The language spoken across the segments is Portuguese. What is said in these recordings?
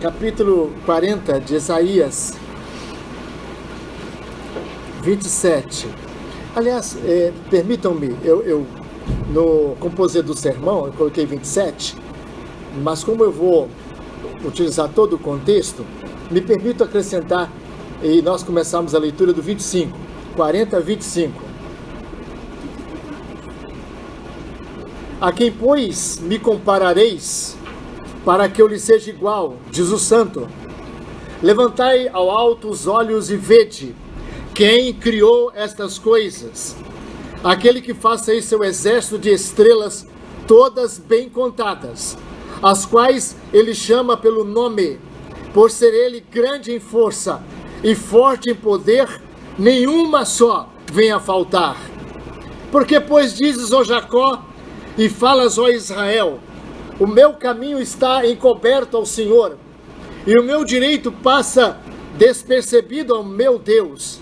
capítulo 40 de Isaías 27. Aliás, permitam-me, eu no composer do sermão eu coloquei 27, mas como eu vou utilizar todo o contexto, me permito acrescentar, e nós começamos a leitura do 25, 40 a 25. A quem, pois, me comparareis, para que eu lhe seja igual, diz o Santo. Levantai ao alto os olhos e vede quem criou estas coisas. Aquele que faz sair seu exército de estrelas, todas bem contadas, as quais ele chama pelo nome, por ser ele grande em força e forte em poder, nenhuma só vem a faltar. Porque, pois, dizes, ó Jacó, e falas, ó Israel, o meu caminho está encoberto ao Senhor, e o meu direito passa despercebido ao meu Deus.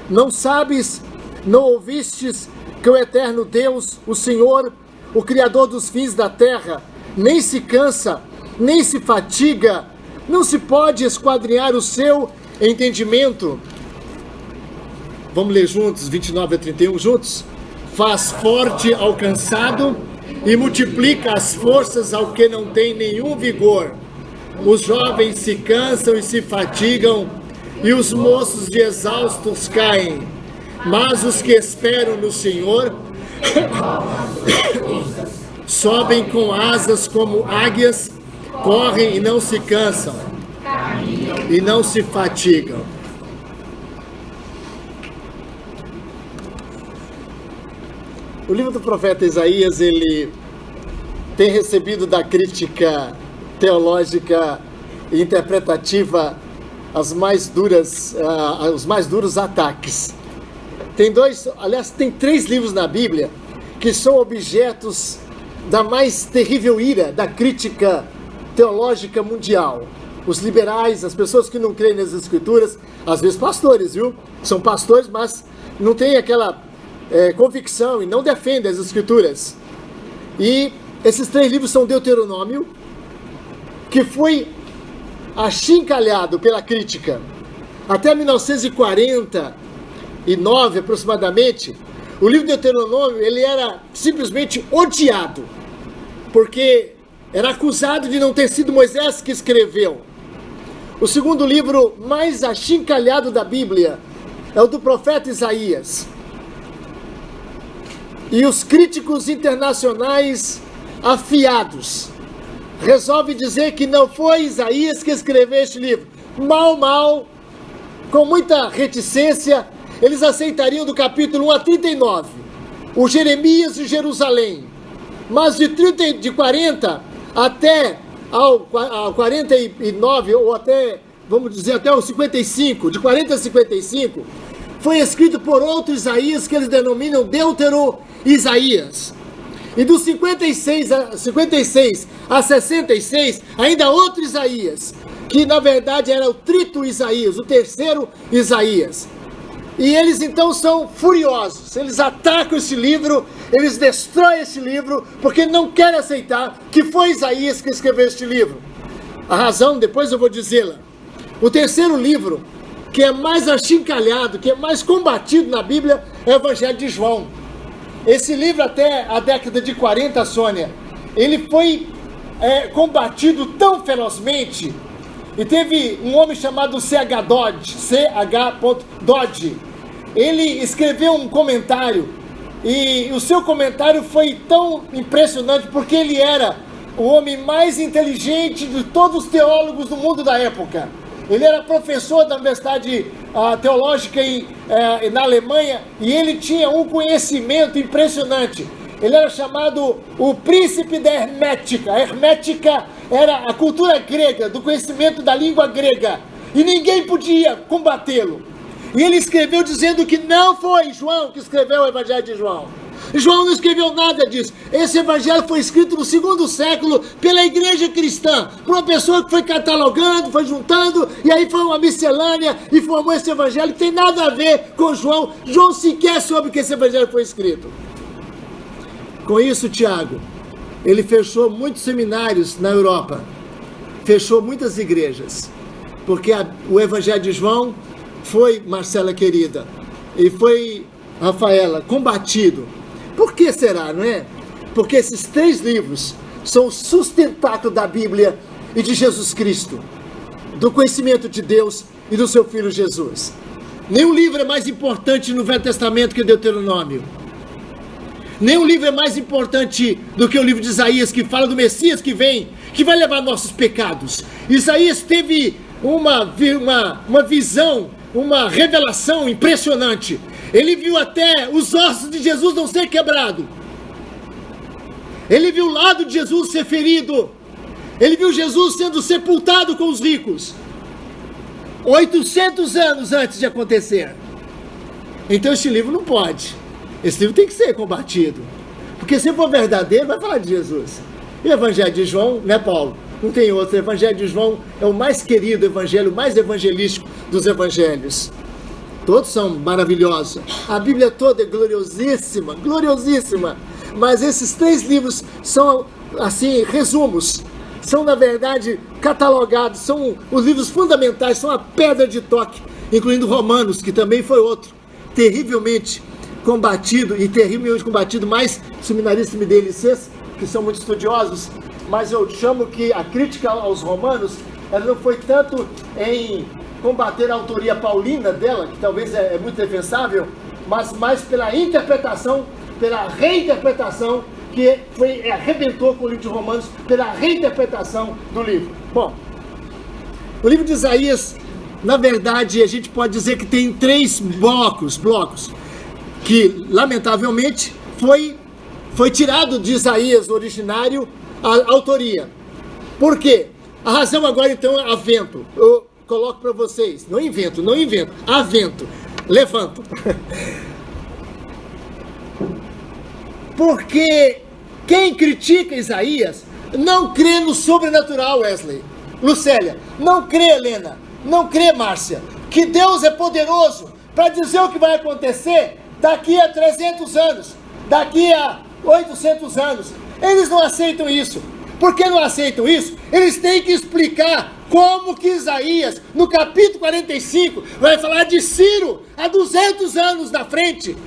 Não sabes, não ouvistes que o eterno Deus, o Senhor, o Criador dos fins da terra, nem se cansa, nem se fatiga, não se pode esquadrinhar o seu entendimento? Vamos ler juntos, 29 a 31 juntos? Faz forte ao cansado e multiplica as forças ao que não tem nenhum vigor. Os jovens se cansam e se fatigam, e os moços de exaustos caem. Mas os que esperam no Senhor sobem com asas como águias, correm e não se cansam, e não se fatigam. O livro do profeta Isaías, ele tem recebido da crítica teológica e interpretativa os mais duros ataques. Tem 3 livros na Bíblia que são objetos da mais terrível ira da crítica teológica mundial. Os liberais, as pessoas que não creem nas Escrituras, às vezes pastores, viu? São pastores, mas não têm aquela convicção e não defendem as Escrituras. E esses 3 livros são Deuteronômio, que foi achincalhado pela crítica. Até 1949, aproximadamente, o livro de Deuteronômio, ele era simplesmente odiado, porque era acusado de não ter sido Moisés que escreveu. O segundo livro mais achincalhado da Bíblia é o do profeta Isaías. E os críticos internacionais afiados resolvem dizer que não foi Isaías que escreveu este livro. Mal, com muita reticência, eles aceitariam do capítulo 1 a 39, o Jeremias e Jerusalém. Mas de 40 até ao 49, ou até, vamos dizer, até o 55, de 40 a 55, foi escrito por outro Isaías que eles denominam Deutero-Isaías. E dos 56 a 66, ainda outro Isaías, que na verdade era o trito Isaías, o terceiro Isaías. E eles então são furiosos, eles atacam esse livro, eles destroem esse livro, porque não querem aceitar que foi Isaías que escreveu este livro. A razão, depois eu vou dizê-la. O terceiro livro, que é mais achincalhado, que é mais combatido na Bíblia, é o Evangelho de João. Esse livro, até a década de 40, Sônia, ele foi combatido tão ferozmente, e teve um homem chamado C.H. Dodge, ele escreveu um comentário, e o seu comentário foi tão impressionante, porque ele era o homem mais inteligente de todos os teólogos do mundo da época. Ele era professor da Universidade Teológica na Alemanha, e ele tinha um conhecimento impressionante. Ele era chamado o príncipe da hermética. A hermética era a cultura grega, do conhecimento da língua grega, e ninguém podia combatê-lo. E ele escreveu dizendo que não foi João que escreveu o Evangelho de João. João não escreveu nada disso. Esse evangelho foi escrito no 2º século pela igreja cristã, por uma pessoa que foi catalogando, foi juntando, e aí foi uma miscelânea e formou esse evangelho que tem nada a ver com João. João sequer soube que esse evangelho foi escrito. Com isso, Tiago, ele fechou muitos seminários na Europa, fechou muitas igrejas, porque o Evangelho de João foi, Marcela querida, e foi, Rafaela, combatido. Por que será, não é? Porque esses 3 livros são o sustentáculo da Bíblia e de Jesus Cristo, do conhecimento de Deus e do seu Filho Jesus. Nenhum livro é mais importante no Velho Testamento que o Deuteronômio. Nenhum livro é mais importante do que o livro de Isaías, que fala do Messias que vem, que vai levar nossos pecados. Isaías teve uma visão, uma revelação impressionante. Ele viu até os ossos de Jesus não ser quebrado. Ele viu o lado de Jesus ser ferido. Ele viu Jesus sendo sepultado com os ricos. 800 anos antes de acontecer. Então este livro não pode. Esse livro tem que ser combatido. Porque se for verdadeiro, vai falar de Jesus. E o Evangelho de João, né, Paulo? Não tem outro. O Evangelho de João é o mais querido evangelho, o mais evangelístico dos evangelhos. Todos são maravilhosos. A Bíblia toda é gloriosíssima, gloriosíssima. Mas esses 3 livros são, assim, resumos. São, na verdade, catalogados, são os livros fundamentais, são a pedra de toque, incluindo Romanos, que também foi outro, terrivelmente combatido, e terrivelmente combatido, mais seminaristas me dê licença, que são muito estudiosos, mas eu chamo que a crítica aos Romanos, ela não foi tanto em combater a autoria paulina dela, que talvez é muito defensável, mas mais pela interpretação, pela reinterpretação, que arrebentou com o livro de Romanos, pela reinterpretação do livro. Bom, o livro de Isaías, na verdade, a gente pode dizer que tem 3 blocos, que, lamentavelmente, foi tirado de Isaías originário a autoria. Por quê? A razão agora, então, é avento. Eu coloco para vocês, não invento, avento, levanto. Porque quem critica Isaías não crê no sobrenatural, Wesley, Lucélia, não crê, Helena, não crê, Márcia, que Deus é poderoso para dizer o que vai acontecer daqui a 300 anos, daqui a 800 anos. Eles não aceitam isso. Por que não aceitam isso? Eles têm que explicar como que Isaías, no capítulo 45, vai falar de Ciro há 200 anos na frente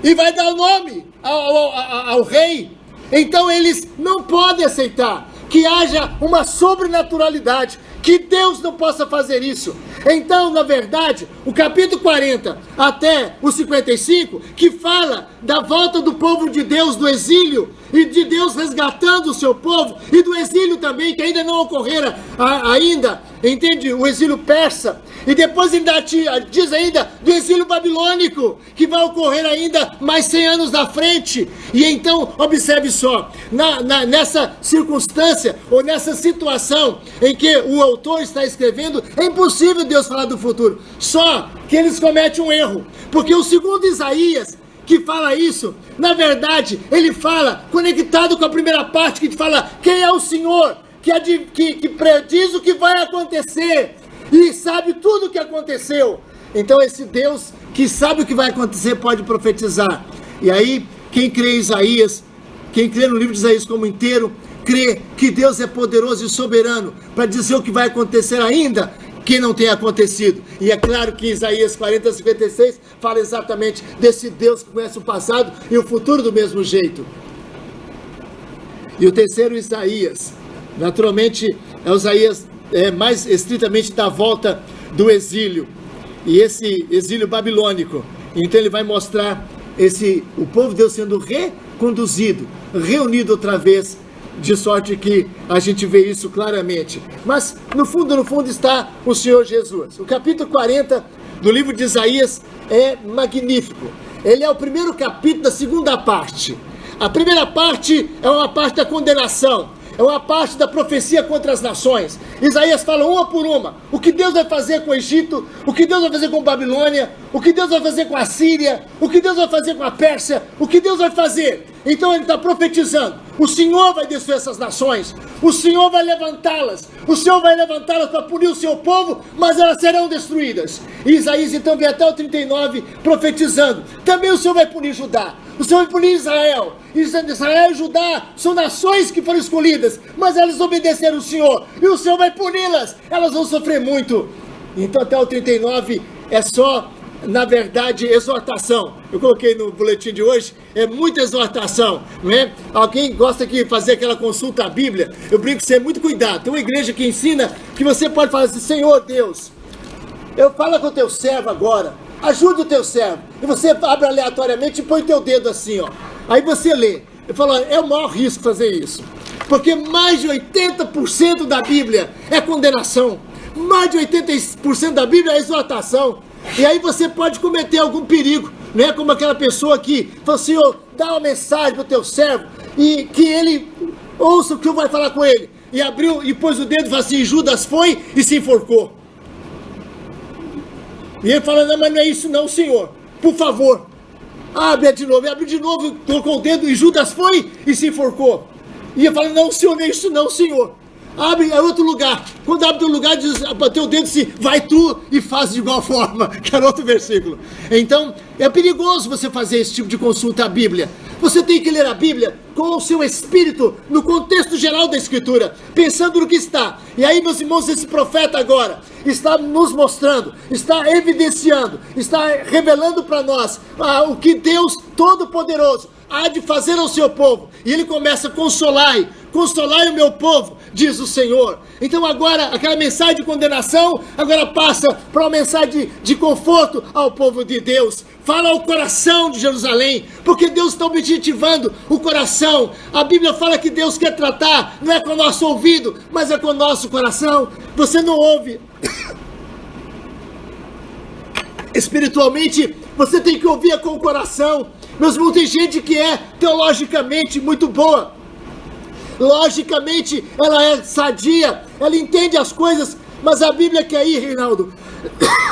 e vai dar o nome ao rei. Então eles não podem aceitar que haja uma sobrenaturalidade, que Deus não possa fazer isso. Então, na verdade, o capítulo 40 até o 55, que fala da volta do povo de Deus do exílio, e de Deus resgatando o seu povo, e do exílio também, que ainda não ocorrera ainda, entende? O exílio persa. E depois ainda diz ainda do exílio babilônico, que vai ocorrer ainda mais 100 anos na frente. E então, observe só, nessa circunstância, ou nessa situação em que o autor está escrevendo, é impossível Deus falar do futuro. Só que eles cometem um erro, porque o segundo Isaías, que fala isso, na verdade, ele fala conectado com a primeira parte, que fala quem é o Senhor, que prediz o que vai acontecer, e sabe tudo o que aconteceu. Então esse Deus que sabe o que vai acontecer pode profetizar. E aí, quem crê em Isaías, quem crê no livro de Isaías como inteiro, crê que Deus é poderoso e soberano para dizer o que vai acontecer ainda que não tenha acontecido. E é claro que Isaías 40, 56 fala exatamente desse Deus que conhece o passado e o futuro do mesmo jeito. E o terceiro Isaías, naturalmente, é o Isaías mais estritamente da volta do exílio, e esse exílio babilônico. Então ele vai mostrar o povo de Deus sendo reconduzido, reunido outra vez, de sorte que a gente vê isso claramente. Mas no fundo está o Senhor Jesus. O capítulo 40 do livro de Isaías é magnífico. Ele é o primeiro capítulo da segunda parte. A primeira parte é uma parte da condenação, é uma parte da profecia contra as nações. Isaías fala uma por uma, o que Deus vai fazer com o Egito, o que Deus vai fazer com a Babilônia, o que Deus vai fazer com a Síria, o que Deus vai fazer com a Pérsia, o que Deus vai fazer. Então ele está profetizando, o Senhor vai destruir essas nações, o Senhor vai levantá-las, o Senhor vai levantá-las para punir o seu povo, mas elas serão destruídas. E Isaías então vem até o 39 profetizando, também o Senhor vai punir Judá, O Senhor vai punir Israel. Israel e Judá são nações que foram escolhidas, mas elas obedeceram o Senhor, e o Senhor vai puni-las. Elas vão sofrer muito. Então até o 39 é só, na verdade, exortação. Eu coloquei no boletim de hoje, é muita exortação, né? Alguém gosta de fazer aquela consulta à Bíblia, eu brinco que você é muito cuidado. Tem uma igreja que ensina que você pode falar assim: Senhor Deus, eu falo com o teu servo agora, ajuda o teu servo. E você abre aleatoriamente e põe o teu dedo assim, ó. Aí você lê. Eu falo: é o maior risco fazer isso, porque mais de 80% da Bíblia é condenação, mais de 80% da Bíblia é exortação. E aí você pode cometer algum perigo, né? Como aquela pessoa que falou: Senhor, dá uma mensagem para o teu servo, e que ele ouça o que eu vou falar com ele. E abriu, e pôs o dedo e falou assim: Judas foi e se enforcou. E ele fala: não, mas não é isso não, Senhor, por favor, abre de novo. E abriu de novo, colocou o dedo, e Judas foi e se enforcou. E ele fala: não, Senhor, não é isso não, Senhor. Abre é outro lugar. Quando abre um lugar, diz, bateu o dedo e disse: vai tu e faz de igual forma. Que era outro versículo. Então, é perigoso você fazer esse tipo de consulta à Bíblia. Você tem que ler a Bíblia com o seu espírito, no contexto geral da Escritura, pensando no que está. E aí, meus irmãos, esse profeta agora está nos mostrando, está evidenciando, está revelando para nós o que Deus Todo-Poderoso há de fazer ao seu povo. E ele começa: consolai o meu povo, diz o Senhor. Então agora, aquela mensagem de condenação, agora passa para uma mensagem de conforto ao povo de Deus. Fala ao coração de Jerusalém, porque Deus está objetivando o coração. A Bíblia fala que Deus quer tratar, não é com o nosso ouvido, mas é com o nosso coração. Você não ouve espiritualmente, você tem que ouvir com o coração. Meus irmãos, tem gente que é teologicamente muito boa, logicamente ela é sadia, ela entende as coisas, mas a Bíblia quer ir, Reinaldo,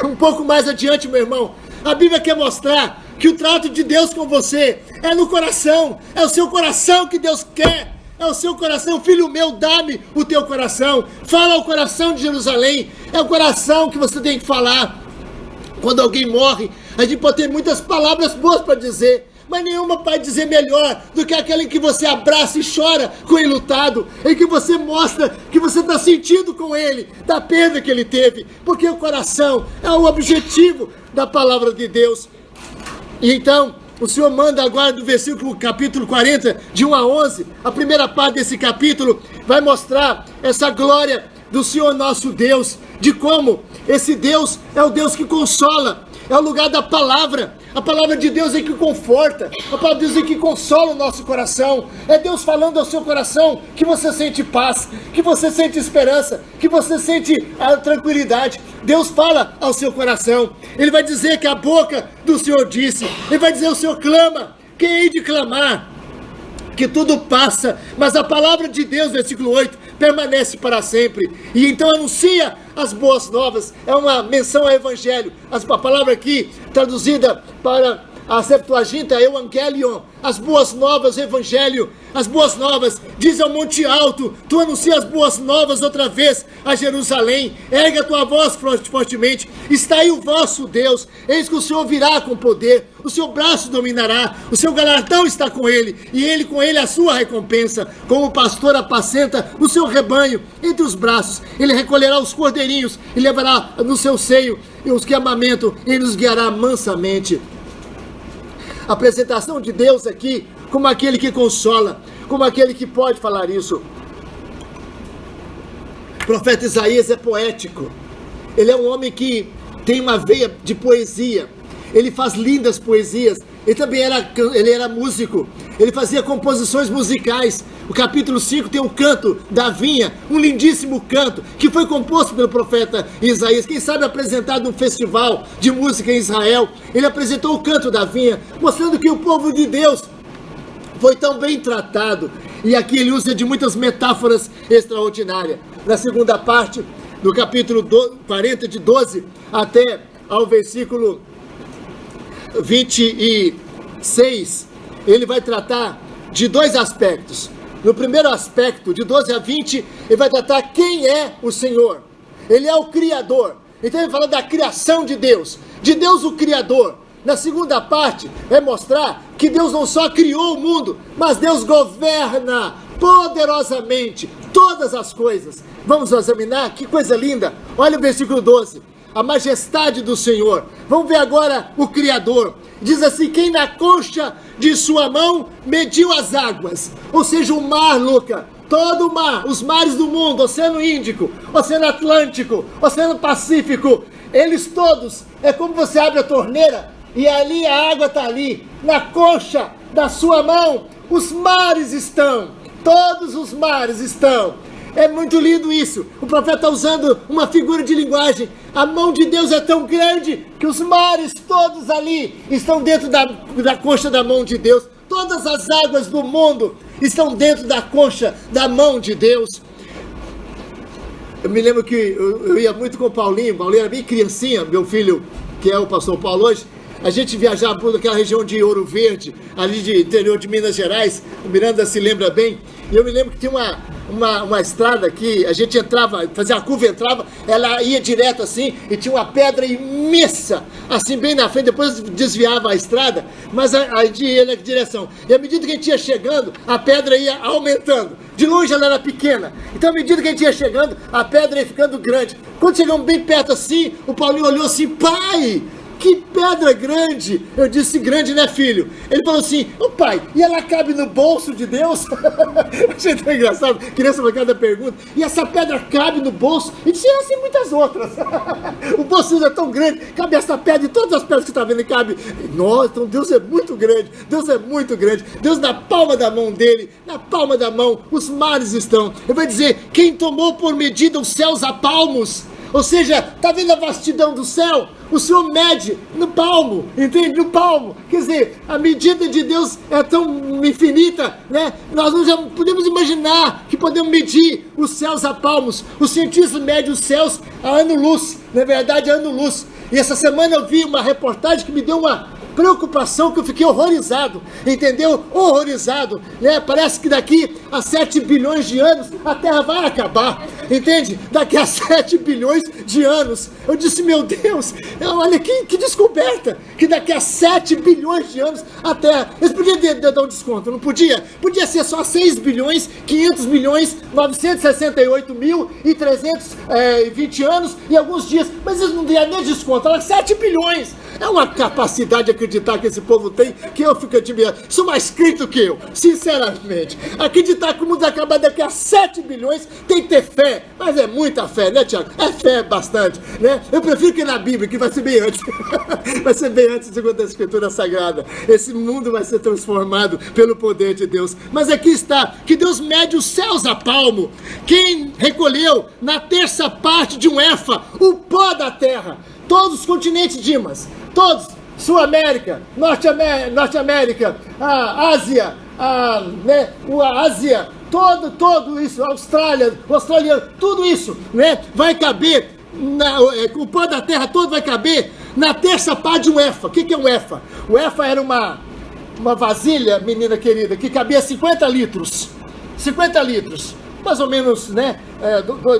um pouco mais adiante, meu irmão. A Bíblia quer mostrar que o trato de Deus com você é no coração, é o seu coração que Deus quer, é o seu coração. Filho meu, dá-me o teu coração. Fala ao coração de Jerusalém, é o coração que você tem que falar. Quando alguém morre, a gente pode ter muitas palavras boas para dizer, mas nenhuma pode dizer melhor do que aquela em que você abraça e chora com ele enlutado, em que você mostra que você está sentindo com ele, da perda que ele teve, porque o coração é o objetivo da palavra de Deus. E então, o Senhor manda agora do versículo capítulo 40, de 1 a 11, a primeira parte desse capítulo vai mostrar essa glória do Senhor nosso Deus, de como esse Deus é o Deus que consola, é o lugar da palavra. A palavra de Deus é que conforta, a palavra de Deus é que consola o nosso coração. É Deus falando ao seu coração que você sente paz, que você sente esperança, que você sente a tranquilidade. Deus fala ao seu coração. Ele vai dizer que a boca do Senhor disse, ele vai dizer: o Senhor clama, quem hei de clamar? Que tudo passa, mas a palavra de Deus, versículo 8, permanece para sempre. E então anuncia as boas novas. É uma menção ao Evangelho. A palavra aqui, traduzida para a Septuaginta, Evangelion, as boas novas, Evangelho, as boas novas. Diz ao monte alto, tu anuncia as boas novas outra vez a Jerusalém. Ergue a tua voz fortemente. Está aí o vosso Deus. Eis que o Senhor virá com poder. O seu braço dominará. O seu galardão está com ele. E ele com ele a sua recompensa. Como o pastor apacenta o seu rebanho entre os braços. Ele recolherá os cordeirinhos e levará no seu seio e os que amamentam. Ele os guiará mansamente. A apresentação de Deus aqui como aquele que consola, como aquele que pode falar isso. O profeta Isaías é poético. Ele é um homem que tem uma veia de poesia. Ele faz lindas poesias. Ele também era músico. Ele fazia composições musicais. O capítulo 5 tem o canto da vinha, um lindíssimo canto, que foi composto pelo profeta Isaías. Quem sabe apresentado num festival de música em Israel. Ele apresentou o canto da vinha, mostrando que o povo de Deus foi tão bem tratado. E aqui ele usa de muitas metáforas extraordinárias. Na segunda parte, do capítulo 40, de 12 até ao versículo 26, ele vai tratar de dois aspectos. No primeiro aspecto, de 12 a 20, ele vai tratar quem é o Senhor. Ele é o Criador. Então ele fala da criação de Deus o Criador. Na segunda parte, é mostrar que Deus não só criou o mundo, mas Deus governa poderosamente todas as coisas. Vamos examinar? Que coisa linda! Olha o versículo 12. A majestade do Senhor. Vamos ver agora o Criador. Diz assim: quem na concha de sua mão mediu as águas. Ou seja, o mar, Luca. Todo o mar, os mares do mundo, Oceano Índico, Oceano Atlântico, Oceano Pacífico, eles todos, é como você abre a torneira e ali a água está ali, na concha da sua mão, os mares estão, todos os mares estão. É muito lindo isso. O profeta está usando uma figura de linguagem. A mão de Deus é tão grande que os mares todos ali estão dentro da concha da mão de Deus. Todas as águas do mundo estão dentro da concha da mão de Deus. Eu me lembro que eu ia muito com o Paulinho era bem criancinha, meu filho, que é o pastor Paulo hoje. A gente viajava por aquela região de Ouro Verde, ali de interior de Minas Gerais. O Miranda se lembra bem. E eu me lembro que tinha uma estrada que a gente entrava, fazia a curva, entrava, ela ia direto assim, e tinha uma pedra imensa, assim bem na frente, depois desviava a estrada, mas a gente ia na direção. E à medida que a gente ia chegando, a pedra ia aumentando. De longe ela era pequena, então à medida que a gente ia chegando, a pedra ia ficando grande. Quando chegamos bem perto assim, o Paulinho olhou assim: pai, que pedra grande! Eu disse: grande, né, filho? Ele falou assim: ô pai, e ela cabe no bolso de Deus? Achei tão engraçado, criança para cada pergunta. E essa pedra cabe no bolso? E disse: assim muitas outras. O bolso é tão grande, cabe essa pedra e todas as pedras que você está vendo, cabe. Nossa, então Deus é muito grande, Deus é muito grande. Deus na palma da mão dele, na palma da mão, os mares estão. Eu vou dizer: quem tomou por medida os céus a palmos? Ou seja, está vendo a vastidão do céu? O Senhor mede no palmo, entende? No palmo. Quer dizer, a medida de Deus é tão infinita, né? Nós não já podemos imaginar que podemos medir os céus a palmos. Os cientistas medem os céus a ano-luz, na verdade, a ano-luz. E essa semana eu vi uma reportagem que me deu uma preocupação, que eu fiquei horrorizado, entendeu? Horrorizado, né? Parece que daqui a 7 bilhões de anos a Terra vai acabar, entende? Daqui a 7 bilhões de anos. Eu disse: meu Deus, olha que descoberta, que daqui a 7 bilhões de anos a Terra. Eles podiam dar um desconto, não podia? Podia ser só 6 bilhões, 500 milhões, 968 mil e 320 anos e alguns dias, mas eles não deram nem desconto. Olha, 7 bilhões. É uma capacidade de acreditar que esse povo tem, que eu fico admirando. Sou mais crente que eu, sinceramente. Acreditar que o mundo vai acabar daqui a 7 bilhões, tem que ter fé. Mas é muita fé, né, Tiago? É fé bastante, né? Eu prefiro que na Bíblia, que vai ser bem antes. Vai ser bem antes, segundo a Escritura Sagrada. Esse mundo vai ser transformado pelo poder de Deus. Mas aqui está, que Deus mede os céus a palmo. Quem recolheu na terça parte de um éfa o pó da terra? Todos os continentes, Dimas, todos, Sul-América, Norte-América, a Ásia, a Ásia, todo isso, a Austrália, o australiano, tudo isso, né, vai caber, o pó da terra todo vai caber na terça parte de um éfa. O que é um éfa? O éfa era uma vasilha, menina querida, que cabia 50 litros, 50 litros. Mais ou menos, né,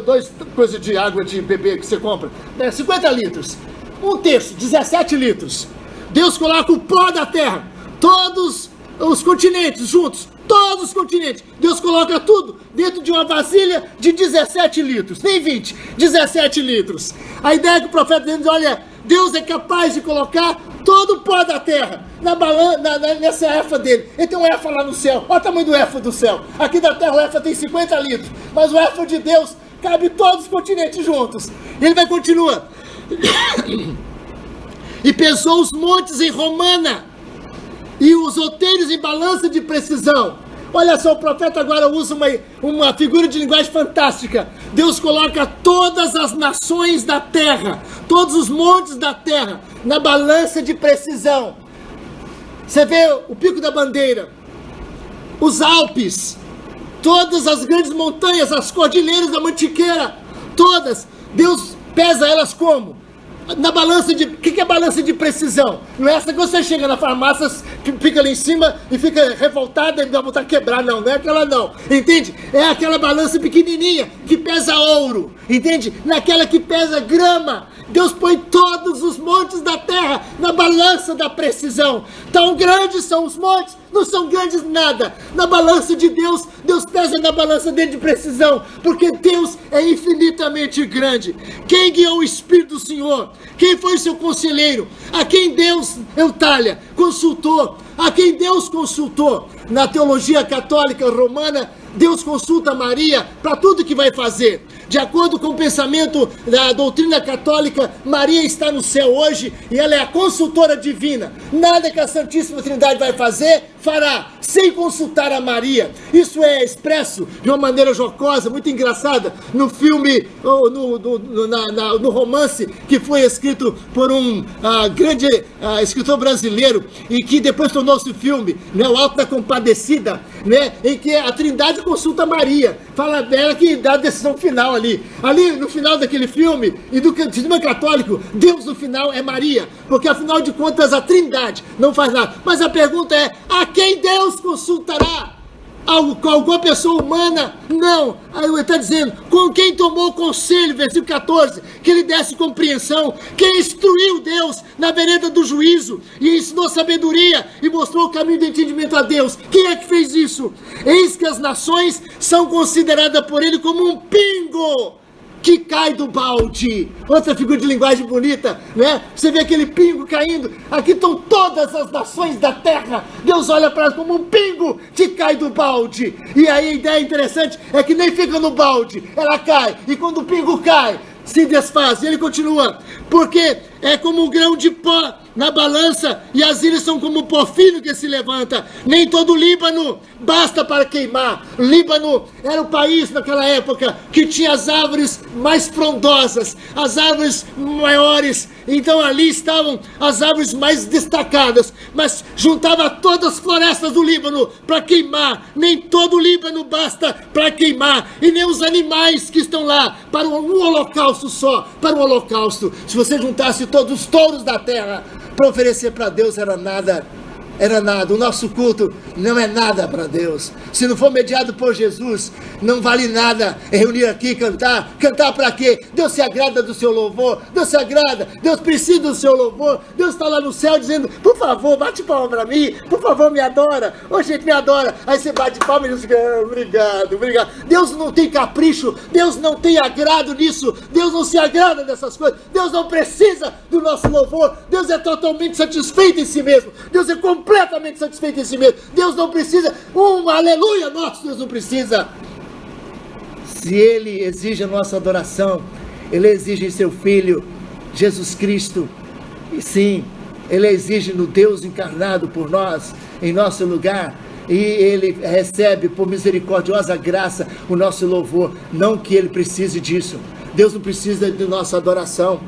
dois coisas de água de bebê que você compra, né, 50 litros, um terço, 17 litros. Deus coloca o pó da terra, todos os continentes juntos, todos os continentes, Deus coloca tudo dentro de uma vasilha de 17 litros, nem 20, 17 litros. A ideia que o profeta diz: olha, Deus é capaz de colocar todo o pó da terra nessa éfa dele. Ele tem um éfa lá no céu. Olha o tamanho do éfa do céu. Aqui da terra o éfa tem 50 litros. Mas o éfa de Deus cabe todos os continentes juntos. E ele vai continuar. E pesou os montes em romana e os outeiros em balança de precisão. Olha só, o profeta agora usa uma figura de linguagem fantástica. Deus coloca todas as nações da terra, todos os montes da terra, na balança de precisão. Você vê o Pico da Bandeira, os Alpes, todas as grandes montanhas, as cordilheiras da Mantiqueira, todas, Deus pesa elas como? Na balança de... O que é balança de precisão? Não é essa que você chega na farmácia, fica ali em cima e fica revoltada e dá vontade de quebrar. Não, não é aquela não, entende? É aquela balança pequenininha que pesa ouro, entende? Naquela que pesa grama. Deus põe todos os montes da terra na balança da precisão. Tão grandes são os montes, não são grandes nada. Na balança de Deus, Deus pesa na balança dele de precisão, porque Deus é infinitamente grande. Quem guiou o Espírito do Senhor? Quem foi seu conselheiro? A quem Deus, Eutália, consultou? A quem Deus consultou? Na teologia católica romana, Deus consulta Maria para tudo que vai fazer. De acordo com o pensamento da doutrina católica, Maria está no céu hoje e ela é a consultora divina. Nada que a Santíssima Trindade vai fazer, fará, sem consultar a Maria. Isso é expresso de uma maneira jocosa, muito engraçada, no filme, no romance que foi escrito por um grande escritor brasileiro e que depois tornou-se filme, né, O Alto da Compadecida, né, em que a Trindade consulta Maria, fala dela que dá a decisão final ali no final daquele filme e do sistema católico, Deus no final é Maria, porque afinal de contas a Trindade não faz nada. Mas a pergunta é, a quem Deus consultará? Alguma pessoa humana? Não. Aí ele está dizendo, com quem tomou conselho, versículo 14, que ele desse compreensão, quem instruiu Deus na vereda do juízo e ensinou sabedoria e mostrou o caminho do entendimento a Deus. Quem é que fez isso? Eis que as nações são consideradas por ele como um pingo que cai do balde. Outra figura de linguagem bonita, né? Você vê aquele pingo caindo. Aqui estão todas as nações da terra. Deus olha para elas como um pingo que cai do balde. E aí a ideia interessante é que nem fica no balde, ela cai. E quando o pingo cai, se desfaz. E ele continua, porque é como um grão de pó na balança, e as ilhas são como o pó fino que se levanta. Nem todo o Líbano basta para queimar. Líbano era o país naquela época que tinha as árvores mais frondosas, as árvores maiores. Então ali estavam as árvores mais destacadas, mas juntava todas as florestas do Líbano para queimar. Nem todo o Líbano basta para queimar, e nem os animais que estão lá para um holocausto só, para um holocausto. Se você juntasse todos os touros da terra para oferecer para Deus, era nada. O nosso culto não é nada para Deus. Se não for mediado por Jesus, não vale nada reunir aqui e cantar. Cantar para quê? Deus se agrada do seu louvor, Deus se agrada, Deus precisa do seu louvor. Deus está lá no céu dizendo, por favor, bate palma para mim, por favor, me adora. Ô, gente, me adora. Aí você bate palma e diz, obrigado. Deus não tem capricho, Deus não tem agrado nisso, Deus não se agrada dessas coisas, Deus não precisa do nosso louvor, Deus é totalmente satisfeito em si mesmo, Deus é completamente satisfeito em si mesmo. Deus não precisa, aleluia, nosso Deus não precisa. Se Ele exige a nossa adoração, Ele exige em seu Filho, Jesus Cristo, e sim, Ele exige no Deus encarnado por nós, em nosso lugar, e Ele recebe por misericordiosa graça o nosso louvor, não que Ele precise disso. Deus não precisa de nossa adoração,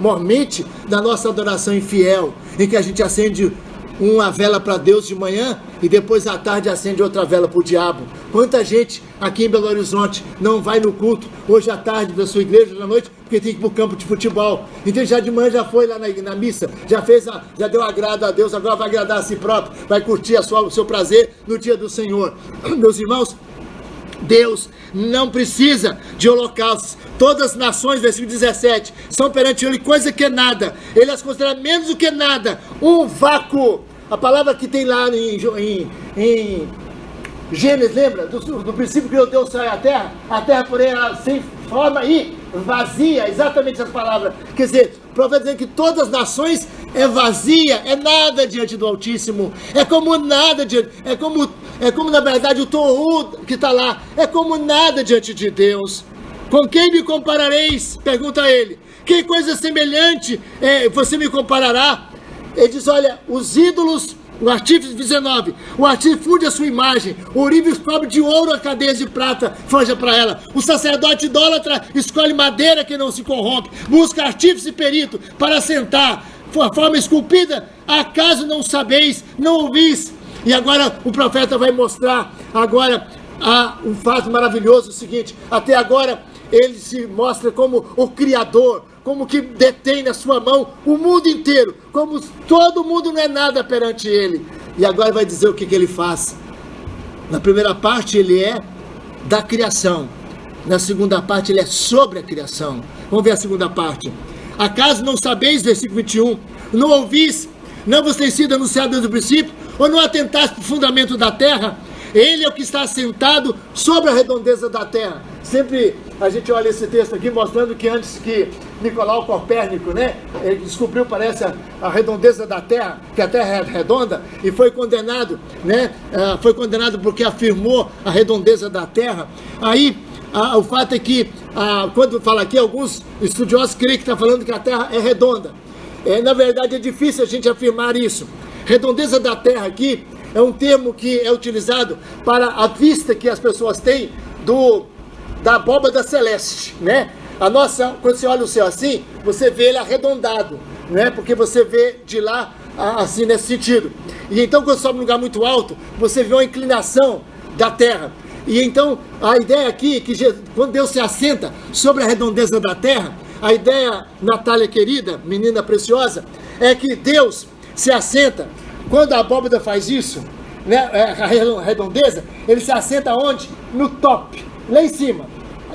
mormente da nossa adoração infiel, em que a gente acende uma vela para Deus de manhã e depois à tarde acende outra vela para o diabo. Quanta gente aqui em Belo Horizonte não vai no culto hoje à tarde da sua igreja, hoje à noite, porque tem que ir para o campo de futebol. Então já de manhã já foi lá na missa, já deu agrado a Deus, agora vai agradar a si próprio, vai curtir o seu prazer no dia do Senhor. Meus irmãos, Deus não precisa de holocaustos. Todas as nações, versículo 17, são perante Ele coisa que é nada. Ele as considera menos do que nada. Um vácuo. A palavra que tem lá em Gênesis, lembra? Do princípio que Deus saiu a terra porém era sem forma e vazia. Exatamente essa palavra. Quer dizer, o profeta dizendo que todas as nações é vazia, é nada diante do Altíssimo. É como nada diante, é como na verdade o Tohu que está lá, é como nada diante de Deus. Com quem me comparareis? Pergunta ele. Que coisa semelhante você me comparará? Ele diz, olha, os ídolos, o artífice 19, o artífice funde a sua imagem, o ourives cobre de ouro a cadeias de prata, forja para ela. O sacerdote idólatra escolhe madeira que não se corrompe, busca artífice perito para assentar, a forma esculpida, acaso não sabeis, não ouvis? E agora o profeta vai mostrar um fato maravilhoso, o seguinte, até agora ele se mostra como o Criador, como que detém na sua mão o mundo inteiro, como todo mundo não é nada perante ele. E agora vai dizer o que ele faz. Na primeira parte ele é da criação. Na segunda parte ele é sobre a criação. Vamos ver a segunda parte. Acaso não sabeis, versículo 21, não ouvis, não vos tem sido anunciado desde o princípio, ou não atentaste para o fundamento da terra? Ele é o que está assentado sobre a redondeza da terra. Sempre a gente olha esse texto aqui mostrando que antes que Nicolau Copérnico, né, ele descobriu, parece, a redondeza da terra, que a terra é redonda, e foi condenado, né, foi condenado porque afirmou a redondeza da terra. Aí, o fato é que, quando fala aqui, alguns estudiosos creem que está falando que a terra é redonda. Na verdade, é difícil a gente afirmar isso. Redondeza da terra aqui é um termo que é utilizado para a vista que as pessoas têm da abóbada celeste, né? Quando você olha o céu assim, você vê ele arredondado, né? Porque você vê de lá, assim, nesse sentido. E então, quando sobe num lugar muito alto, você vê uma inclinação da terra. E então, a ideia aqui é que quando Deus se assenta sobre a redondeza da terra, a ideia, Natália querida, menina preciosa, é que Deus se assenta, quando a abóbada faz isso, né, a redondeza, ele se assenta onde? No top, lá em cima.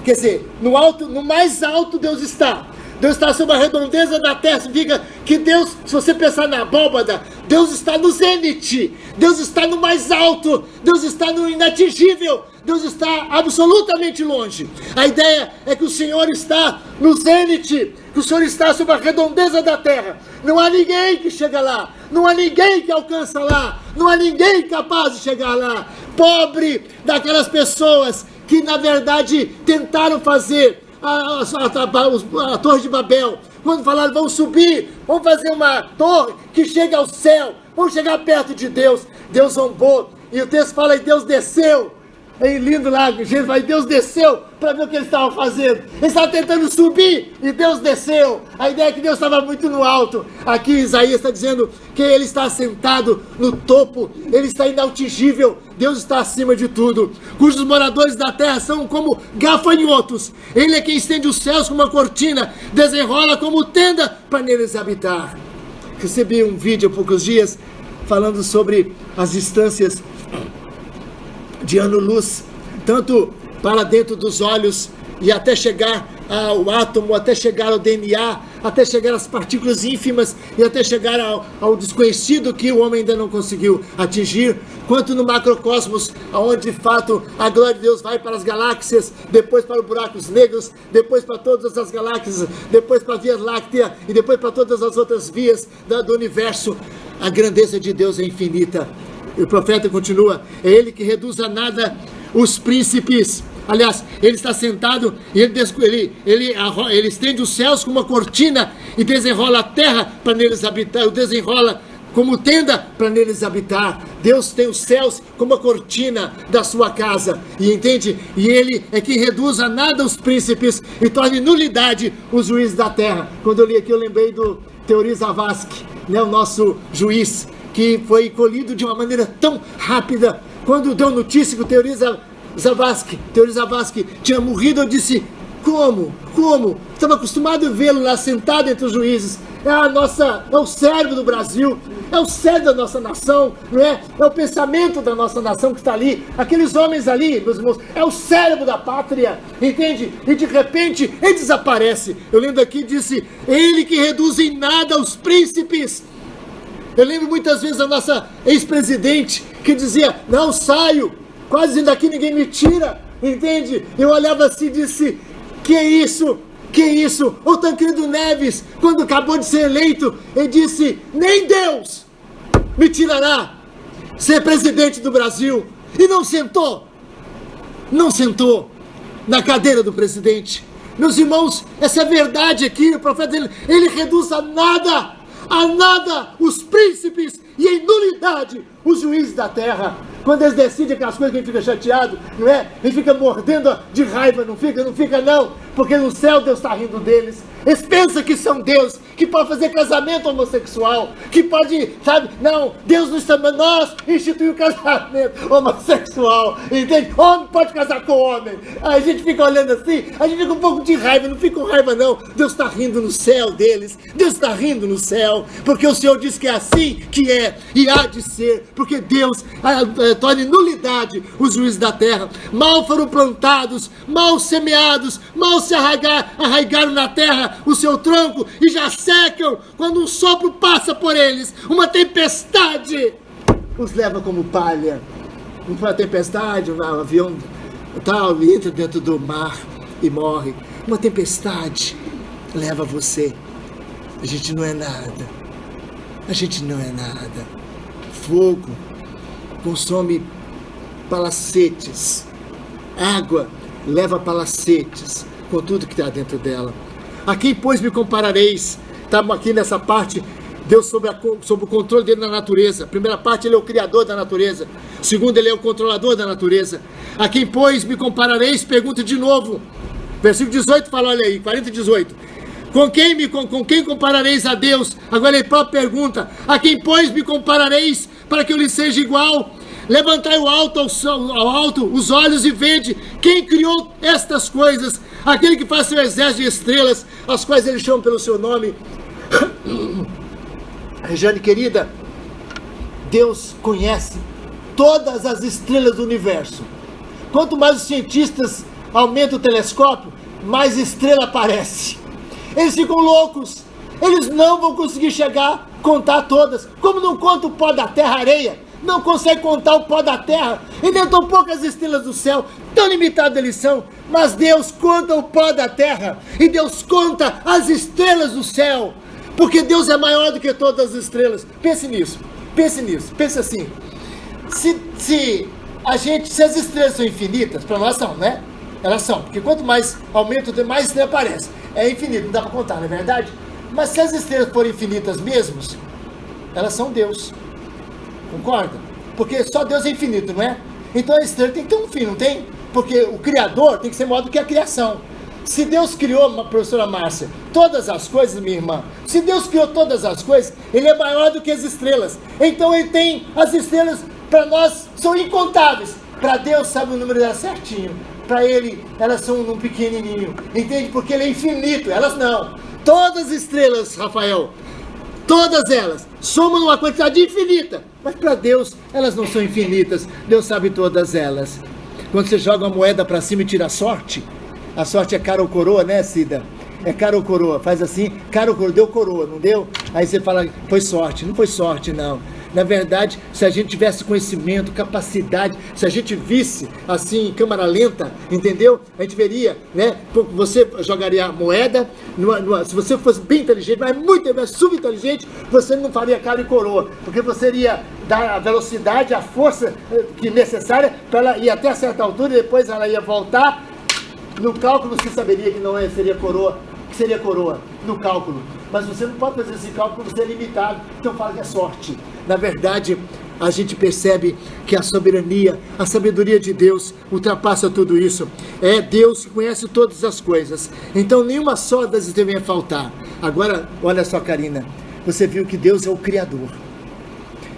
Quer dizer, no alto, no mais alto Deus está. Deus está sobre a redondeza da terra. Significa que Deus, se você pensar na abóbada, Deus está no zênite, Deus está no mais alto, Deus está no inatingível, Deus está absolutamente longe. A ideia é que o Senhor está no zênite, que o Senhor está sobre a redondeza da terra. Não há ninguém que chega lá, não há ninguém que alcança lá, não há ninguém capaz de chegar lá. Pobre daquelas pessoas que na verdade tentaram fazer a Torre de Babel, quando falaram, vamos subir, vamos fazer uma torre que chegue ao céu, vamos chegar perto de Deus. Deus zombou, e o texto fala, e Deus desceu. É lindo lá, Jesus vai, Deus desceu para ver o que eles estavam fazendo. Eles estavam tentando subir e Deus desceu. A ideia é que Deus estava muito no alto. Aqui Isaías está dizendo que ele está sentado no topo, ele está inatingível, Deus está acima de tudo, cujos moradores da terra são como gafanhotos. Ele é quem estende os céus como uma cortina, desenrola como tenda para neles habitar. Recebi um vídeo há poucos dias falando sobre as distâncias de ano-luz, tanto para dentro dos olhos e até chegar ao átomo, até chegar ao DNA, até chegar às partículas ínfimas e até chegar ao desconhecido que o homem ainda não conseguiu atingir, quanto no macrocosmos, onde de fato a glória de Deus vai para as galáxias, depois para os buracos negros, depois para todas as galáxias, depois para a Via Láctea e depois para todas as outras vias do universo. A grandeza de Deus é infinita. E o profeta continua, é ele que reduz a nada os príncipes. Aliás, ele está sentado e ele estende os céus como uma cortina e desenrola a terra para neles habitar, desenrola como tenda para neles habitar. Deus tem os céus como a cortina da sua casa, e entende? E ele é que reduz a nada os príncipes e torna em nulidade os juízes da terra. Quando eu li aqui, eu lembrei do Teori Zavascki, né, o nosso juiz, que foi colhido de uma maneira tão rápida. Quando deu notícia que o Teori Zavascki tinha morrido, eu disse, como? Estava acostumado a vê-lo lá sentado entre os juízes. É o cérebro do Brasil, é o cérebro da nossa nação, não é? É o pensamento da nossa nação que está ali. Aqueles homens ali, meus irmãos, é o cérebro da pátria, entende? E de repente ele desaparece. Eu lembro aqui, disse, ele que reduz em nada os príncipes. Eu lembro muitas vezes a nossa ex-presidente que dizia, não saio, quase daqui ninguém me tira, entende? Eu olhava assim e disse, que isso? O Tancredo Neves, quando acabou de ser eleito, ele disse, nem Deus me tirará ser presidente do Brasil. E não sentou na cadeira do presidente. Meus irmãos, essa é a verdade aqui, o profeta, ele reduz a nada os príncipes e em nulidade os juízes da terra. Quando eles decidem aquelas coisas, quem fica chateado, não é? Ele fica mordendo de raiva, não fica não, porque no céu Deus está rindo deles. Eles pensam que são Deus, que pode fazer casamento homossexual, que pode, sabe, não, Deus não está, nós instituiu o casamento homossexual, entende? Homem pode casar com homem. Aí a gente fica olhando assim, a gente fica um pouco de raiva, não fica com raiva não, Deus está rindo no céu deles, Deus está rindo no céu, porque o Senhor diz que é assim que é, e há de ser, porque Deus torna em nulidade os juízes da terra. Mal foram plantados, mal semeados, mal se arraigaram na terra o seu tronco, e já secam quando um sopro passa por eles, uma tempestade os leva como palha. Uma tempestade, um avião tal, entra dentro do mar e morre. Uma tempestade leva você. A gente não é nada. A gente não é nada. Fogo consome palacetes. Água leva palacetes com tudo que está dentro dela. A quem, pois, me comparareis? Estamos aqui nessa parte, Deus sob o controle dele na natureza. Primeira parte, ele é o criador da natureza. Segunda, ele é o controlador da natureza. A quem, pois, me comparareis? Pergunta de novo. Versículo 18 fala, olha aí, 40 e 18. Com quem comparareis a Deus? Agora ele próprio pergunta, a quem, pois, me comparareis para que eu lhe seja igual? Levantai ao alto os olhos e vede quem criou estas coisas, aquele que faz seu exército de estrelas, as quais ele chama pelo seu nome. Regiane querida, Deus conhece todas as estrelas do universo. Quanto mais os cientistas aumentam o telescópio, mais estrela aparece. Eles ficam loucos, eles não vão conseguir contar todas, como não conta o pó da terra, areia, não consegue contar o pó da terra, e nem tão poucas estrelas do céu, tão limitados eles são, mas Deus conta o pó da terra, e Deus conta as estrelas do céu, porque Deus é maior do que todas as estrelas. Pense nisso, pense assim, se as estrelas são infinitas, para nós são, né? Elas são, porque quanto mais aumenta, mais estrela aparece, é infinito, não dá para contar, não é verdade? Mas se as estrelas forem infinitas mesmo, elas são Deus. Concorda? Porque só Deus é infinito, não é? Então a estrela tem que ter um fim, não tem? Porque o Criador tem que ser maior do que a criação. Se Deus criou, professora Márcia, todas as coisas, minha irmã, se Deus criou todas as coisas, Ele é maior do que as estrelas. Então Ele tem, as estrelas, para nós, são incontáveis. Para Deus, sabe o número delas certinho. Para Ele, elas são um pequenininho. Entende? Porque Ele é infinito, elas não. Todas as estrelas, Rafael, todas elas, somam numa quantidade infinita. Mas para Deus, elas não são infinitas. Deus sabe todas elas. Quando você joga uma moeda para cima e tira a sorte é cara ou coroa, né, Cida? É cara ou coroa. Faz assim, cara ou coroa. Deu coroa, não deu? Aí você fala, foi sorte. Não foi sorte, não. Na verdade, se a gente tivesse conhecimento, capacidade, se a gente visse assim em câmera lenta, entendeu? A gente veria, né? Você jogaria a moeda, se você fosse bem inteligente, mas muito mais subinteligente, você não faria cara e coroa, porque você iria dar a velocidade, a força que necessária para ela ir até certa altura e depois ela ia voltar. No cálculo você saberia que não seria coroa, que seria coroa, no cálculo. Mas você não pode fazer esse cálculo, você é limitado, então fala que é sorte. Na verdade, a gente percebe que a soberania, a sabedoria de Deus ultrapassa tudo isso. É Deus que conhece todas as coisas. Então nenhuma só das devem faltar. Agora, olha só, Karina, você viu que Deus é o Criador.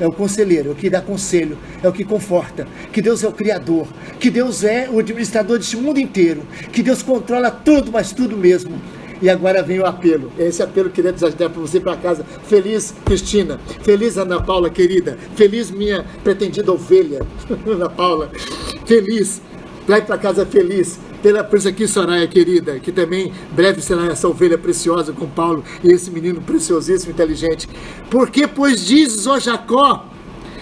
É o conselheiro, é o que dá conselho, é o que conforta, que Deus é o Criador, que Deus é o administrador deste mundo inteiro, que Deus controla tudo, mas tudo mesmo. E agora vem o apelo, esse apelo que eu queria desafiar para você para casa. Feliz Cristina, feliz Ana Paula querida, feliz minha pretendida ovelha, Ana Paula, feliz, vai para casa feliz. Por isso aqui, Soraya querida, que também breve será essa ovelha preciosa com Paulo e esse menino preciosíssimo, inteligente. Porque, pois, dizes, ó Jacó,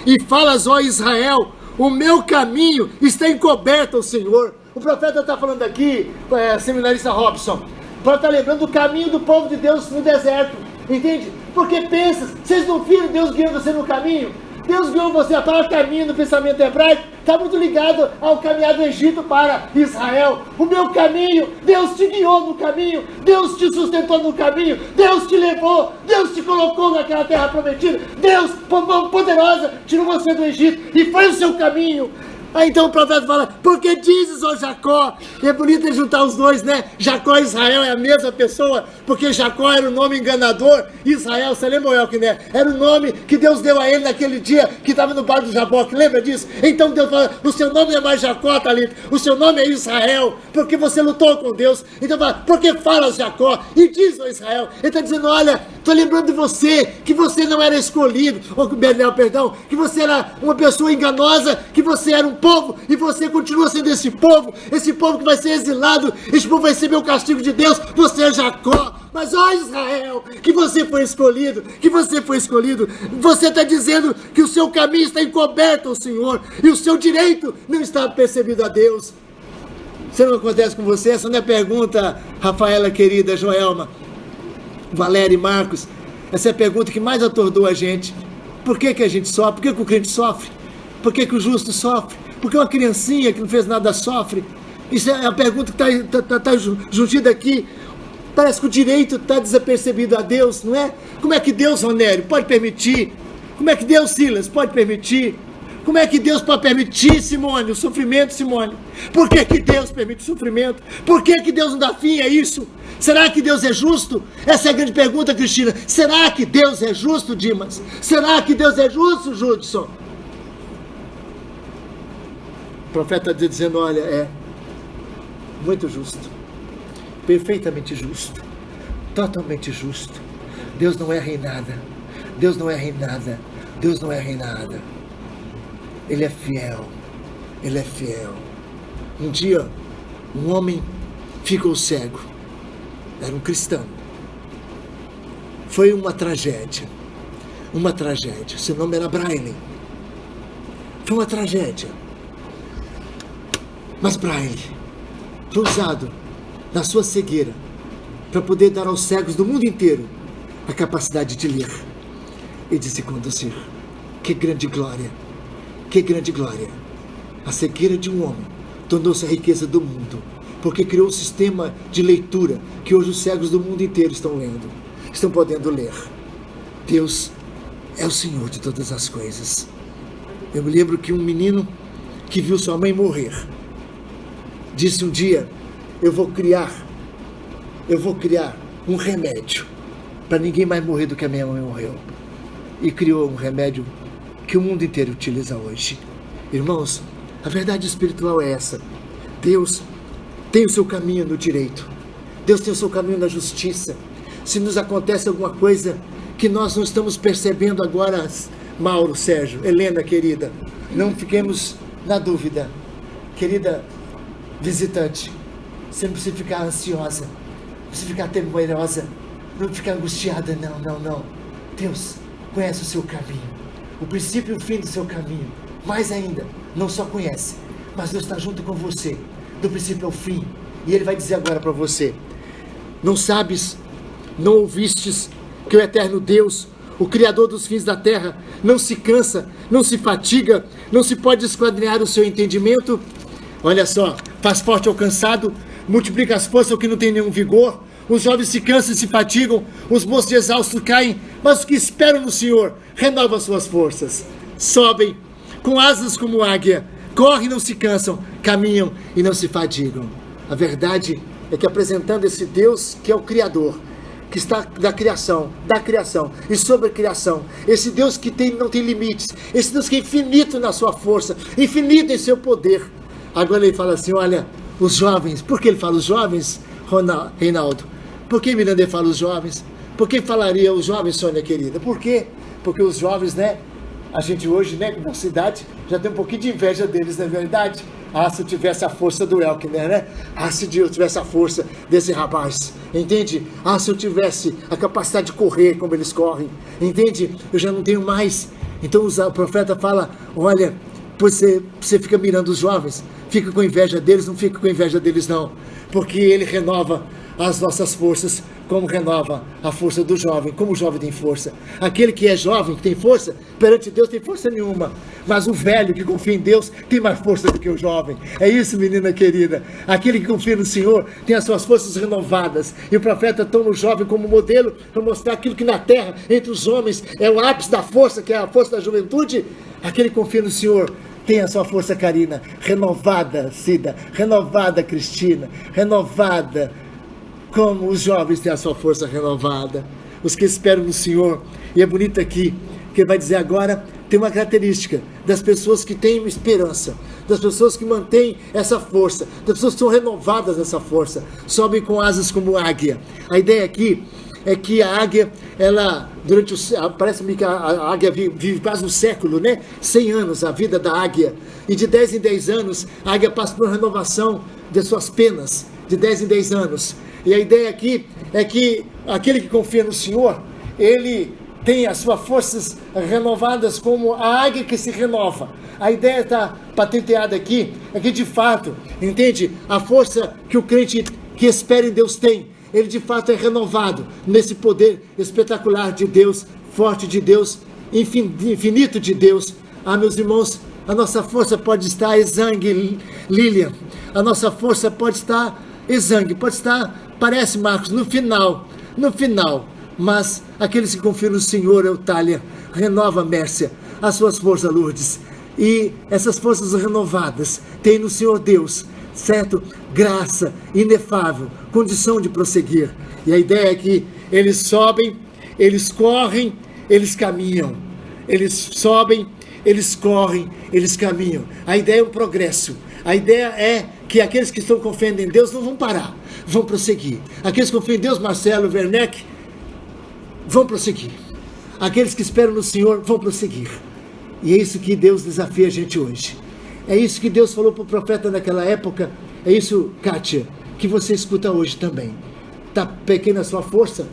e falas, ó Israel, o meu caminho está encoberto ao Senhor. O profeta está falando aqui, seminarista Robson, para estar lembrando do caminho do povo de Deus no deserto, entende? Porque pensa, vocês não viram Deus guiando você no caminho? Deus guiou você, a palavra caminho no pensamento hebraico está muito ligado ao caminhar do Egito para Israel. O meu caminho, Deus te guiou no caminho, Deus te sustentou no caminho, Deus te levou, Deus te colocou naquela terra prometida, Deus, poderosa, tirou você do Egito e foi o seu caminho. Aí então o profeta fala, porque dizes, ó Jacó, e é bonito ele juntar os dois, né? Jacó e Israel é a mesma pessoa, porque Jacó era o nome enganador, Israel, você lembra, Elquiné? Era o nome que Deus deu a ele naquele dia, que estava no bar do Jaboque, lembra disso? Então Deus fala, o seu nome não é mais Jacó, Thalita, o seu nome é Israel, porque você lutou com Deus. Então fala, porque falas Jacó, e diz, ó Israel, ele está dizendo, olha, estou lembrando de você, que você não era escolhido, ou Belial, perdão, que você era uma pessoa enganosa, que você era um povo, e você continua sendo esse povo que vai ser exilado, esse povo vai receber o castigo de Deus, você é Jacó, mas ó Israel, que você foi escolhido, você está dizendo que o seu caminho está encoberto ao Senhor, e o seu direito não está percebido a Deus. Isso não acontece com você? Essa não é pergunta, Rafaela querida, Joelma, Valéria e Marcos, essa é a pergunta que mais atordou a gente. Por que a gente sofre? Por que o crente sofre? Por que o justo sofre? Por que uma criancinha que não fez nada sofre? Isso é a pergunta que está juntida aqui. Parece que o direito está desapercebido a Deus, não é? Como é que Deus, Ronério, pode permitir? Como é que Deus, Silas, pode permitir? Como é que Deus pode permitir, Simone, o sofrimento, Simone? Por que Deus permite o sofrimento? Por que Deus não dá fim a isso? Será que Deus é justo? Essa é a grande pergunta, Cristina. Será que Deus é justo, Dimas? Será que Deus é justo, Judson? O profeta está dizendo, olha, é muito justo, perfeitamente justo, totalmente justo. Deus não erra em nada, Deus não erra em nada, Deus não erra em nada. Ele é fiel, Ele é fiel. Um dia, um homem ficou cego, era um cristão. Foi uma tragédia, seu nome era Braille. Foi uma tragédia. Mas Braille foi usado na sua cegueira para poder dar aos cegos do mundo inteiro a capacidade de ler e de se conduzir. Que grande glória! Que grande glória! A cegueira de um homem tornou-se a riqueza do mundo, porque criou um sistema de leitura que hoje os cegos do mundo inteiro estão lendo, estão podendo ler. Deus é o Senhor de todas as coisas. Eu me lembro que um menino que viu sua mãe morrer disse um dia, eu vou criar um remédio para ninguém mais morrer do que a minha mãe morreu. E criou um remédio que o mundo inteiro utiliza hoje. Irmãos, a verdade espiritual é essa. Deus tem o seu caminho no direito. Deus tem o seu caminho na justiça. Se nos acontece alguma coisa que nós não estamos percebendo agora, Mauro, Sérgio, Helena, querida, não fiquemos na dúvida. Querida visitante, você não precisa ficar ansiosa, não precisa ficar temerosa, não ficar angustiada, não. Deus conhece o seu caminho, o princípio e o fim do seu caminho. Mais ainda, não só conhece, mas Deus está junto com você, do princípio ao fim. E Ele vai dizer agora para você, não sabes, não ouvistes que o eterno Deus, o Criador dos fins da terra, não se cansa, não se fatiga, não se pode esquadrinhar o seu entendimento? Olha só, faz forte ao cansado, multiplica as forças ao que não tem nenhum vigor. Os jovens se cansam e se fatigam, os moços exaustos caem, mas os que esperam no Senhor renovam suas forças. Sobem com asas como águia, correm e não se cansam, caminham e não se fatigam. A verdade é que apresentando esse Deus que é o Criador, que está da criação e sobre a criação, esse Deus que não tem limites, esse Deus que é infinito na sua força, infinito em seu poder. Agora ele fala assim, olha, os jovens, por que ele fala os jovens, Reinaldo? Por que Miranda fala os jovens? Por que falaria os jovens, Sônia querida? Por quê? Porque os jovens, né, a gente hoje, né, na cidade, já tem um pouquinho de inveja deles, não é verdade? Ah, se eu tivesse a força do Elkner, né? Ah, se eu tivesse a força desse rapaz, entende? Ah, se eu tivesse a capacidade de correr como eles correm, entende? Eu já não tenho mais. Então o profeta fala, olha, você fica mirando os jovens, fica com inveja deles, não fica com inveja deles não, porque ele renova as nossas forças, como renova a força do jovem, como o jovem tem força. Aquele que é jovem, que tem força, perante Deus tem força nenhuma, mas o velho que confia em Deus tem mais força do que o jovem. É isso, menina querida, aquele que confia no Senhor tem as suas forças renovadas, e o profeta toma o jovem como modelo, para mostrar aquilo que na terra, entre os homens, é o ápice da força, que é a força da juventude. Aquele que confia no Senhor Tem a sua força, Karina, renovada, Cida, renovada, Cristina, renovada, como os jovens têm a sua força renovada, os que esperam no Senhor. E é bonito aqui, que ele vai dizer agora, tem uma característica das pessoas que têm esperança, das pessoas que mantêm essa força, das pessoas que são renovadas nessa força, sobem com asas como águia. A ideia aqui é que a águia, ela, parece-me que a águia vive quase um século, né? 100 anos a vida da águia, e de 10 em 10 anos, a águia passa por uma renovação de suas penas, de 10 em 10 anos. E a ideia aqui é que aquele que confia no Senhor, ele tem as suas forças renovadas como a águia que se renova. A ideia está patenteada aqui, é que de fato, entende? A força que o crente que espera em Deus tem, ele de fato é renovado nesse poder espetacular de Deus, forte de Deus, infinito de Deus. Ah, meus irmãos, a nossa força pode estar exangue, Lilian, a nossa força pode estar exangue, pode estar, parece, Marcos, no final, mas aqueles que confiam no Senhor, Eutália, renova, Mércia, as suas forças, Lourdes, e essas forças renovadas têm no Senhor Deus, certo? Graça inefável, condição de prosseguir. E a ideia é que eles sobem, eles correm, eles caminham. Eles sobem, eles correm, eles caminham. A ideia é um progresso. A ideia é que aqueles que estão confiando em Deus não vão parar, vão prosseguir. Aqueles que confiam em Deus, Marcelo, Werneck, vão prosseguir. Aqueles que esperam no Senhor vão prosseguir. E é isso que Deus desafia a gente hoje. É isso que Deus falou para o profeta naquela época. É isso, Kátia, que você escuta hoje também. Está pequena a sua força?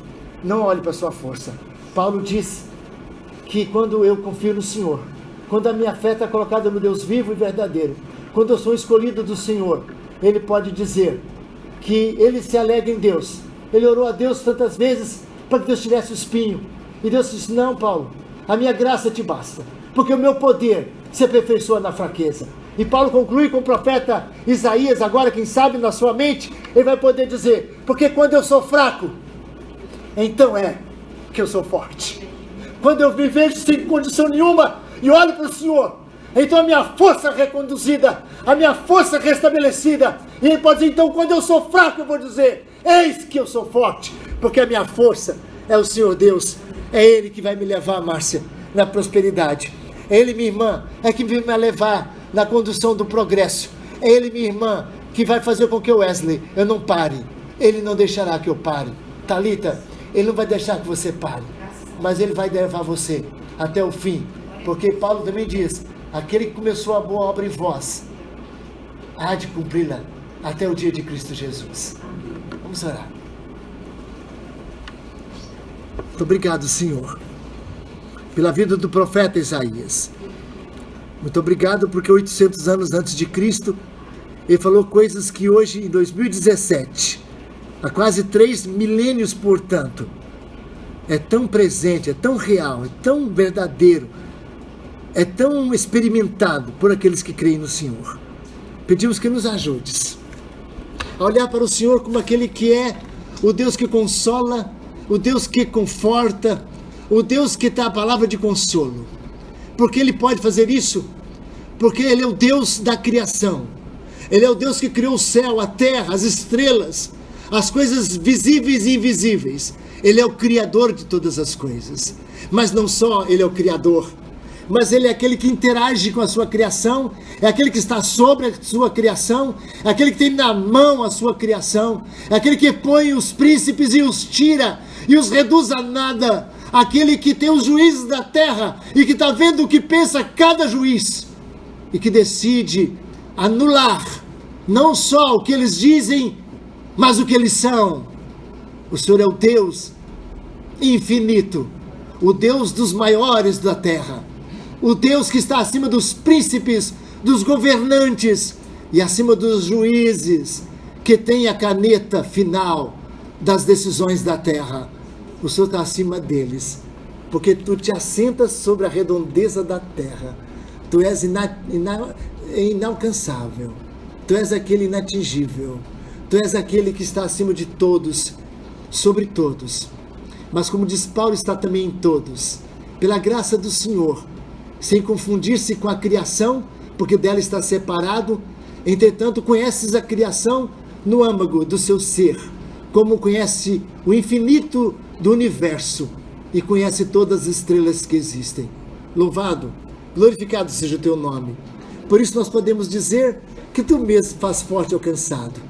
Não olhe para a sua força. Paulo diz que quando eu confio no Senhor, quando a minha fé está colocada no Deus vivo e verdadeiro, quando eu sou escolhido do Senhor, ele pode dizer que ele se alegra em Deus. Ele orou a Deus tantas vezes para que Deus tivesse o espinho. E Deus disse, não, Paulo, a minha graça te basta, porque o meu poder se aperfeiçoa na fraqueza. E Paulo conclui com o profeta Isaías, agora quem sabe na sua mente, ele vai poder dizer, porque quando eu sou fraco, então é que eu sou forte. Quando eu me vejo sem condição nenhuma e olho para o Senhor, então a minha força é reconduzida, a minha força é restabelecida. E ele pode dizer, então quando eu sou fraco eu vou dizer, eis que eu sou forte, porque a minha força é o Senhor Deus. É Ele que vai me levar, Márcia, na prosperidade. É Ele, minha irmã, é que vai me levar na condução do progresso. É Ele, minha irmã, que vai fazer com que Wesley, eu não pare. Ele não deixará que eu pare. Talita, Ele não vai deixar que você pare, mas Ele vai levar você até o fim. Porque Paulo também diz, aquele que começou a boa obra em vós, há de cumpri-la até o dia de Cristo Jesus. Vamos orar. Muito obrigado, Senhor, pela vida do profeta Isaías. Muito obrigado porque 800 anos antes de Cristo, ele falou coisas que hoje, em 2017, há quase 3 milênios, portanto, é tão presente, é tão real, é tão verdadeiro, é tão experimentado por aqueles que creem no Senhor. Pedimos que nos ajudes a olhar para o Senhor como aquele que é o Deus que consola, o Deus que conforta, o Deus que dá a palavra de consolo. Porque Ele pode fazer isso? Porque Ele é o Deus da criação. Ele é o Deus que criou o céu, a terra, as estrelas, as coisas visíveis e invisíveis. Ele é o Criador de todas as coisas. Mas não só Ele é o Criador, mas Ele é aquele que interage com a sua criação, é aquele que está sobre a sua criação, é aquele que tem na mão a sua criação, é aquele que põe os príncipes e os tira e os reduz a nada, aquele que tem os juízes da terra e que está vendo o que pensa cada juiz e que decide anular não só o que eles dizem, mas o que eles são. O Senhor é o Deus infinito, o Deus dos maiores da terra, o Deus que está acima dos príncipes, dos governantes e acima dos juízes, que tem a caneta final das decisões da terra. O Senhor está acima deles, porque tu te assentas sobre a redondeza da terra. Tu és inalcançável, tu és aquele inatingível, tu és aquele que está acima de todos, sobre todos. Mas como diz Paulo, está também em todos, pela graça do Senhor, sem confundir-se com a criação, porque dela está separado. Entretanto, conheces a criação no âmago do seu ser, como conhece o infinito do universo e conhece todas as estrelas que existem. Louvado, glorificado seja o teu nome. Por isso nós podemos dizer que tu mesmo faz forte ao cansado.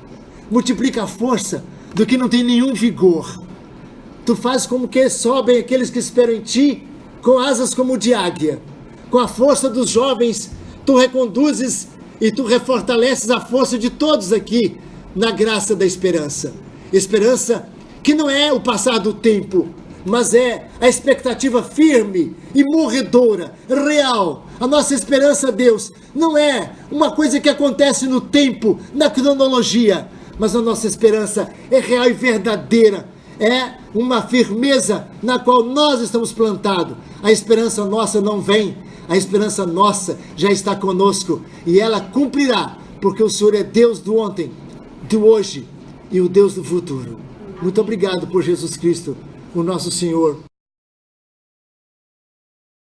Multiplica a força do que não tem nenhum vigor. Tu fazes como que sobem aqueles que esperam em ti, com asas como de águia. Com a força dos jovens, tu reconduzes e tu refortaleces a força de todos aqui, na graça da esperança. Esperança que não é o passar do tempo, mas é a expectativa firme e morredora, real. A nossa esperança, Deus, não é uma coisa que acontece no tempo, na cronologia, mas a nossa esperança é real e verdadeira. É uma firmeza na qual nós estamos plantados. A esperança nossa não vem, a esperança nossa já está conosco e ela cumprirá, porque o Senhor é Deus do ontem, do hoje e o Deus do futuro. Muito obrigado por Jesus Cristo, o nosso Senhor